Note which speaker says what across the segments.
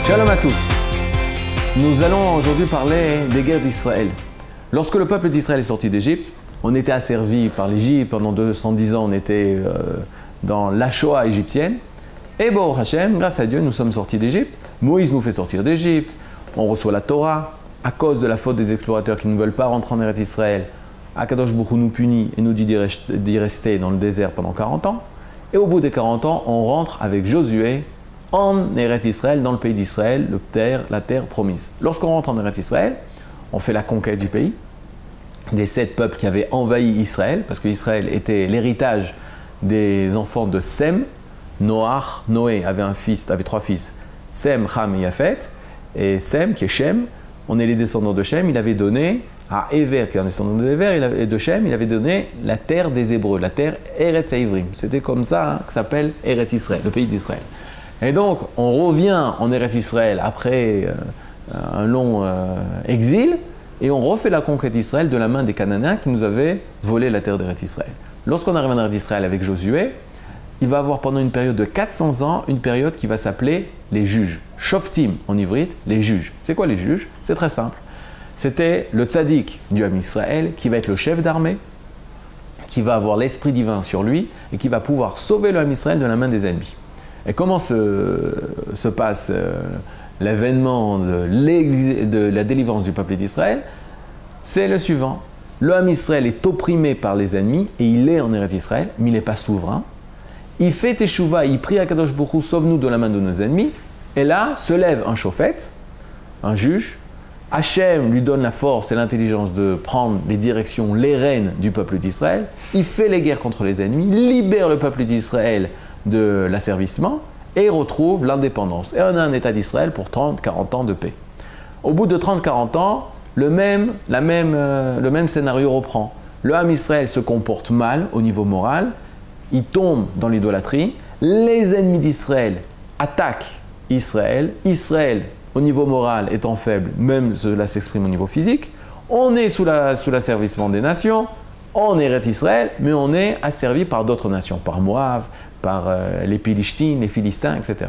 Speaker 1: Shalom à tous. Nous allons aujourd'hui parler des guerres d'Israël. Lorsque le peuple d'Israël est sorti d'Égypte, on était asservi par l'Égypte. Pendant 210 ans, on était dans la Shoah égyptienne. Et Baruch Hashem, grâce à Dieu, nous sommes sortis d'Égypte. Moïse nous fait sortir d'Égypte. On reçoit la Torah. À cause de la faute des explorateurs qui ne veulent pas rentrer en Eretz Israël, Akadosh Baruch Hu nous punit et nous dit d'y rester dans le désert pendant 40 ans. Et au bout des 40 ans, on rentre avec Josué en Eretz Israël, dans le pays d'Israël, la terre promise. Lorsqu'on rentre en Eretz Israël, on fait la conquête du pays, des 7 peuples qui avaient envahi Israël, parce qu'Israël était l'héritage des enfants de Sem. Noé avait 3 fils, Sem, Ham et Yafet. Et Sem, qui est Shem, on est les descendants de Shem, il avait donné à Ever, qui est un descendant de Ever, et de Shem, il avait donné la terre des Hébreux, la terre Eretz Haïvrim. C'était comme ça que s'appelle Eretz Israël, le pays d'Israël. Et donc, on revient en Eretz Israël après un long exil, et on refait la conquête d'Israël de la main des Cananéens qui nous avaient volé la terre d'Eretz Israël. Lorsqu'on arrive en Eretz Israël avec Josué, il va avoir pendant une période de 400 ans, une période qui va s'appeler les juges. Shoftim en ivrite, les juges. C'est quoi les juges? C'est très simple. C'était le tzaddik du Ham Israël qui va être le chef d'armée, qui va avoir l'esprit divin sur lui et qui va pouvoir sauver le Ham Israël de la main des ennemis. Et comment se passe l'événement de la délivrance du peuple d'Israël? C'est le suivant. Le Ham Israël est opprimé par les ennemis et il est en Eretz Israël, mais il n'est pas souverain. Il fait teshuva, il prie à Kadosh Baruch Hu, sauve-nous de la main de nos ennemis. Et là, se lève un chauffette, un juge. Hachem lui donne la force et l'intelligence de prendre les directions, les rênes du peuple d'Israël. Il fait les guerres contre les ennemis, libère le peuple d'Israël de l'asservissement et retrouve l'indépendance. Et on a un État d'Israël pour 30-40 ans de paix. Au bout de 30-40 ans, le même scénario reprend. Le Ham Israël se comporte mal au niveau moral. Il tombe dans l'idolâtrie, les ennemis d'Israël attaquent Israël, Israël au niveau moral étant faible, même cela s'exprime au niveau physique, on est sous l'asservissement des nations, on est Eretz Israël, mais on est asservi par d'autres nations, par Moab, par les Philistins, les Philistins, etc.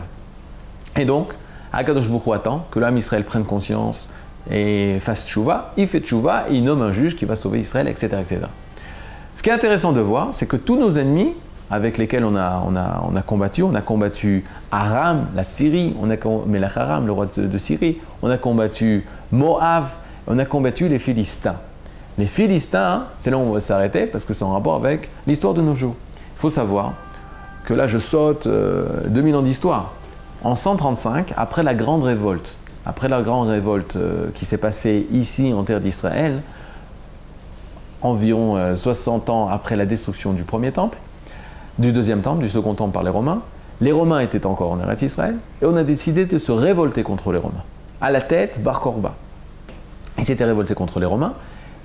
Speaker 1: Et donc, Akadosh Baruch Hu attend que l'âme Israël prenne conscience et fasse tchouva, il fait tchouva et il nomme un juge qui va sauver Israël, etc., etc. Ce qui est intéressant de voir, c'est que tous nos ennemis avec lesquels on a combattu Aram, la Syrie, Melech Aram, le roi de Syrie, on a combattu Moab, on a combattu les Philistins. Les Philistins, c'est là où on va s'arrêter parce que c'est en rapport avec l'histoire de nos jours. Il faut savoir que là je saute 2000 ans d'histoire. En 135, après la grande révolte qui s'est passée ici en terre d'Israël, environ 60 ans après la destruction du premier temple, du deuxième temple, du second temple par les Romains étaient encore en Eretz Israël, et on a décidé de se révolter contre les Romains. À la tête, Bar Korba. Ils s'étaient révoltés contre les Romains,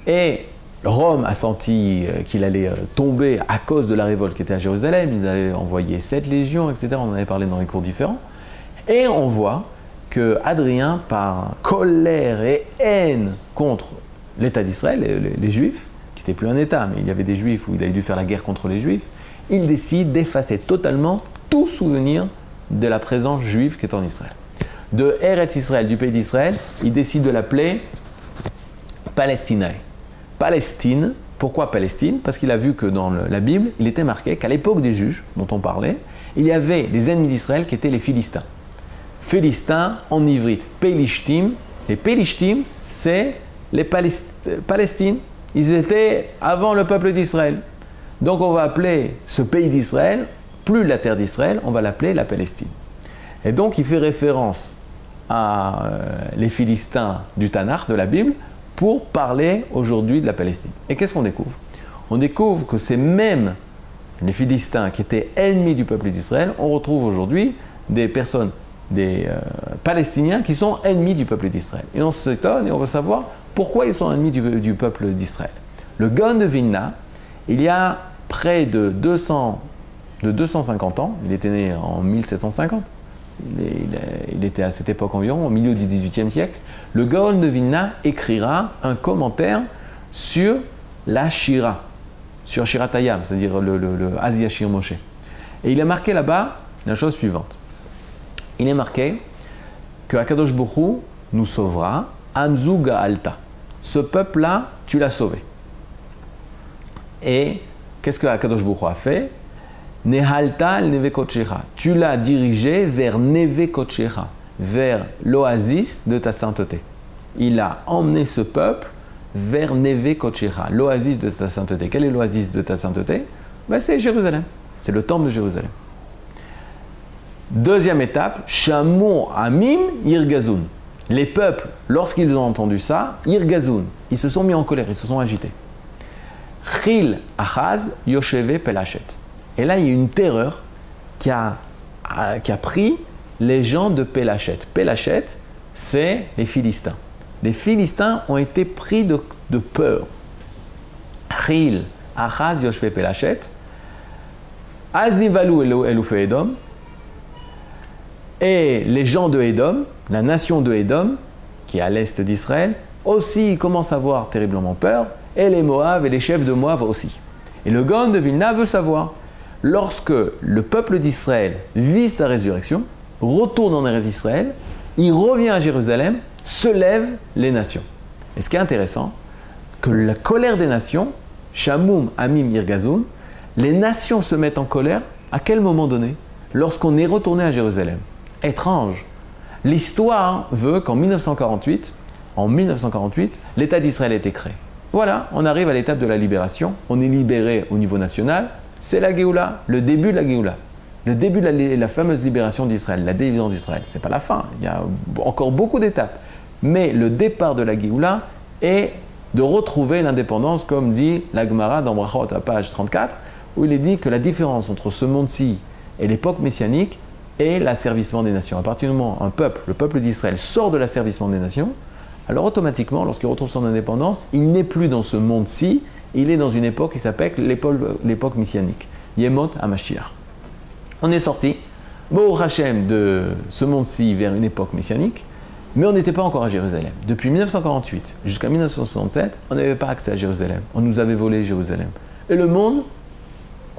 Speaker 1: et Rome a senti qu'il allait tomber à cause de la révolte qui était à Jérusalem. Ils allaient envoyer 7 légions, etc. On en avait parlé dans les cours différents. Et on voit que Hadrien, par colère et haine contre l'État d'Israël, les Juifs, qui n'était plus un État, mais il y avait des Juifs où il avait dû faire la guerre contre les Juifs, il décide d'effacer totalement tout souvenir de la présence juive qui est en Israël. De Eretz Israël, du pays d'Israël, il décide de l'appeler Palestinae. Palestine, pourquoi Palestine? Parce qu'il a vu que dans la Bible, il était marqué qu'à l'époque des juges dont on parlait, il y avait des ennemis d'Israël qui étaient les Philistins. Philistins en ivrite, Pelishtim. Les Pelishtim, c'est les Palestine. Ils étaient avant le peuple d'Israël. Donc on va appeler ce pays d'Israël, plus la terre d'Israël, on va l'appeler la Palestine. Et donc il fait référence à les Philistins du Tanakh, de la Bible, pour parler aujourd'hui de la Palestine. Et qu'est-ce qu'on découvre? On découvre que ces mêmes les Philistins qui étaient ennemis du peuple d'Israël, on retrouve aujourd'hui des personnes, des Palestiniens qui sont ennemis du peuple d'Israël. Et on s'étonne et on veut savoir pourquoi ils sont ennemis du peuple d'Israël. Le Gaon de Vilna, il y a près de 250 ans, il était né en 1750, il était à cette époque environ, au milieu du XVIIIe siècle, le Gaon de Vilna écrira un commentaire sur la Shira, sur Shiratayam, c'est-à-dire le Asi Yashir Moshe. Et il a marqué là-bas la chose suivante. Il est marqué que Akadosh Baruch Hu nous sauvera. Amzu Ga'alta. Ce peuple-là, tu l'as sauvé. Et qu'est-ce que Akadosh Baruch Hu a fait? Nehalta al Neve Kodshecha. Tu l'as dirigé vers Neve Kodshecha, vers l'oasis de ta sainteté. Il a emmené ce peuple vers Neve Kodshecha, l'oasis de ta sainteté. Quel est l'oasis de ta sainteté? C'est Jérusalem. C'est le temple de Jérusalem. Deuxième étape, Shamu Amim Yirgazun. Les peuples, lorsqu'ils ont entendu ça, Yirgazun, ils se sont mis en colère, ils se sont agités. Chil Achaz Yosheve Pelachet. Et là, il y a une terreur qui a pris les gens de Pelachet. Pelachet, c'est les Philistins. Les Philistins ont été pris de peur. Chil Achaz Yosheve Pelachet. Aznivalu Elufe Edom. Et les gens de Édom, la nation de Édom, qui est à l'est d'Israël, aussi commencent à avoir terriblement peur, et les Moab et les chefs de Moab aussi. Et le Gaon de Vilna veut savoir, lorsque le peuple d'Israël vit sa résurrection, retourne en Eretz Israël, il revient à Jérusalem, se lèvent les nations. Et ce qui est intéressant, que la colère des nations, Shamum Amim Yirgazun, les nations se mettent en colère, à quel moment donné? Lorsqu'on est retourné à Jérusalem. Étrange. L'histoire veut qu'en 1948, l'État d'Israël a été créé. Voilà, on arrive à l'étape de la libération. On est libéré au niveau national. C'est la Géoula, le début de la Géoula. Le début de la fameuse libération d'Israël, la délivrance d'Israël. Ce n'est pas la fin, il y a encore beaucoup d'étapes. Mais le départ de la Géoula est de retrouver l'indépendance, comme dit la Gemara dans Brachot à page 34, où il est dit que la différence entre ce monde-ci et l'époque messianique et l'asservissement des nations. À partir du moment où le peuple d'Israël sort de l'asservissement des nations, alors automatiquement, lorsqu'il retrouve son indépendance, il n'est plus dans ce monde-ci, il est dans une époque qui s'appelle l'époque messianique. Yemot HaMashiach. On est sorti, Baruch Hashem, de ce monde-ci vers une époque messianique, mais on n'était pas encore à Jérusalem. Depuis 1948 jusqu'à 1967, on n'avait pas accès à Jérusalem. On nous avait volé Jérusalem. Et le monde,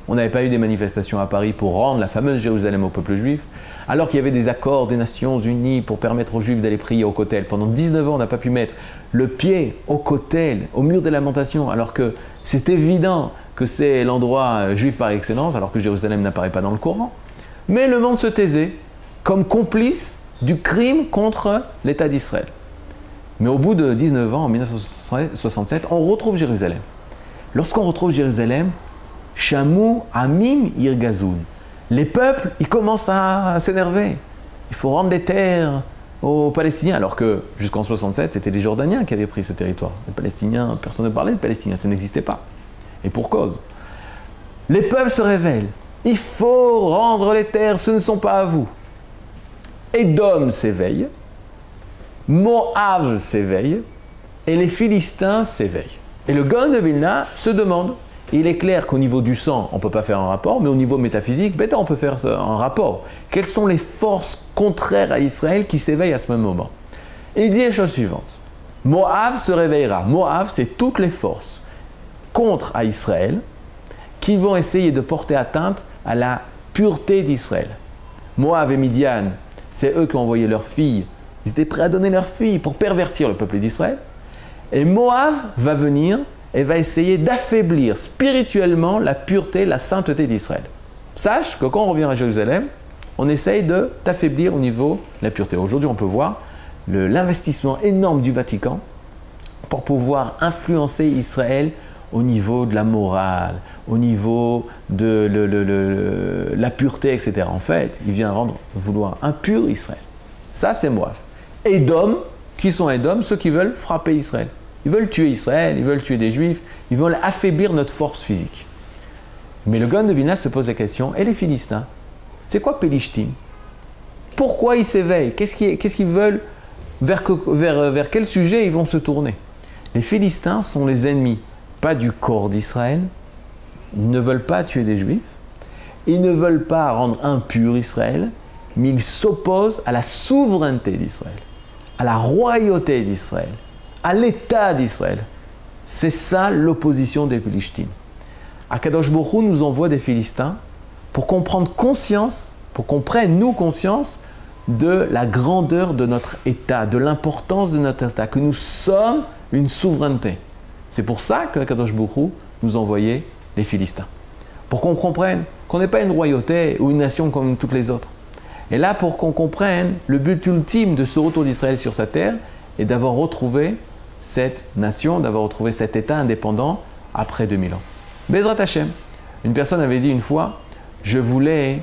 Speaker 1: on n'avait pas eu des manifestations à Paris pour rendre la fameuse Jérusalem au peuple juif, alors qu'il y avait des accords des Nations Unies pour permettre aux Juifs d'aller prier au Kotel. Pendant 19 ans, on n'a pas pu mettre le pied au Kotel, au mur des lamentations, alors que c'est évident que c'est l'endroit juif par excellence, alors que Jérusalem n'apparaît pas dans le Coran. Mais le monde se taisait comme complice du crime contre l'État d'Israël. Mais au bout de 19 ans, en 1967, on retrouve Jérusalem. Lorsqu'on retrouve Jérusalem, Shamu Amim Yirgazun. Les peuples, ils commencent à s'énerver. Il faut rendre les terres aux Palestiniens, alors que jusqu'en 67, c'était les Jordaniens qui avaient pris ce territoire. Les Palestiniens, personne ne parlait de Palestiniens, ça n'existait pas. Et pour cause. Les peuples se révèlent. Il faut rendre les terres, ce ne sont pas à vous. Édom s'éveille, Moab s'éveille, et les Philistins s'éveillent. Et le Gaon de Vilna se demande. Il est clair qu'au niveau du sang, on ne peut pas faire un rapport, mais au niveau métaphysique, on peut faire un rapport. Quelles sont les forces contraires à Israël qui s'éveillent à ce même moment? Et il dit la chose suivante. Moab se réveillera. Moab, c'est toutes les forces contre à Israël qui vont essayer de porter atteinte à la pureté d'Israël. Moab et Midian, c'est eux qui ont envoyé leurs filles. Ils étaient prêts à donner leurs filles pour pervertir le peuple d'Israël. Et Moab va venir et va essayer d'affaiblir spirituellement la pureté, la sainteté d'Israël. Sache que quand on revient à Jérusalem, on essaye de t'affaiblir au niveau de la pureté. Aujourd'hui, on peut voir l'investissement énorme du Vatican pour pouvoir influencer Israël au niveau de la morale, au niveau de la pureté, etc. En fait, il vient vouloir impur Israël. Ça, c'est Moab. Édom, qui sont Édom? Ceux qui veulent frapper Israël. Ils veulent tuer Israël, ils veulent tuer des Juifs, ils veulent affaiblir notre force physique. Mais le Gaon de Vilna se pose la question, et les Philistins? C'est quoi Pélishtim? Pourquoi ils s'éveillent? Qu'est-ce qu'ils veulent? Vers quel sujet ils vont se tourner? Les Philistins sont les ennemis, pas du corps d'Israël, ils ne veulent pas tuer des Juifs, ils ne veulent pas rendre impur Israël, mais ils s'opposent à la souveraineté d'Israël, à la royauté d'Israël, à l'État d'Israël. C'est ça l'opposition des Pélishtim. Akadosh Baruch Hu nous envoie des Philistins pour qu'on prenne conscience, pour qu'on prenne nous conscience de la grandeur de notre État, de l'importance de notre État, que nous sommes une souveraineté. C'est pour ça que Akadosh Baruch Hu nous envoyait les Philistins. Pour qu'on comprenne qu'on n'est pas une royauté ou une nation comme toutes les autres. Et là, pour qu'on comprenne le but ultime de ce retour d'Israël sur sa terre est d'avoir retrouvé cette nation, d'avoir retrouvé cet État indépendant après 2000 ans. Bezrat Hashem. Une personne avait dit une fois, je voulais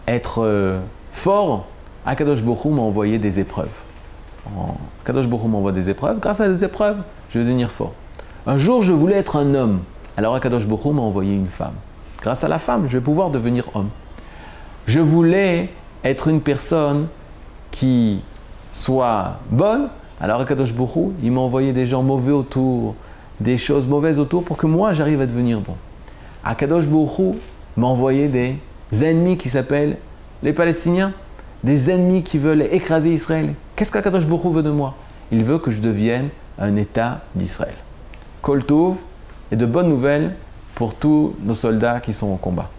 Speaker 1: être fort, Akadosh Baruch Hu m'a envoyé des épreuves. Akadosh Baruch Hu m'envoie des épreuves, grâce à des épreuves, je vais devenir fort. Un jour, je voulais être un homme, alors Akadosh Baruch Hu m'a envoyé une femme. Grâce à la femme, je vais pouvoir devenir homme. Je voulais être une personne qui soit bonne, alors Akadosh Baruch Hu, il m'a envoyé des gens mauvais autour, des choses mauvaises autour pour que moi j'arrive à devenir bon. Akadosh Baruch Hu m'a envoyé des ennemis qui s'appellent les Palestiniens, des ennemis qui veulent écraser Israël. Qu'est-ce qu'Akadosh Baruch Hu veut de moi? Il veut que je devienne un État d'Israël. Kol Tov et de bonnes nouvelles pour tous nos soldats qui sont au combat.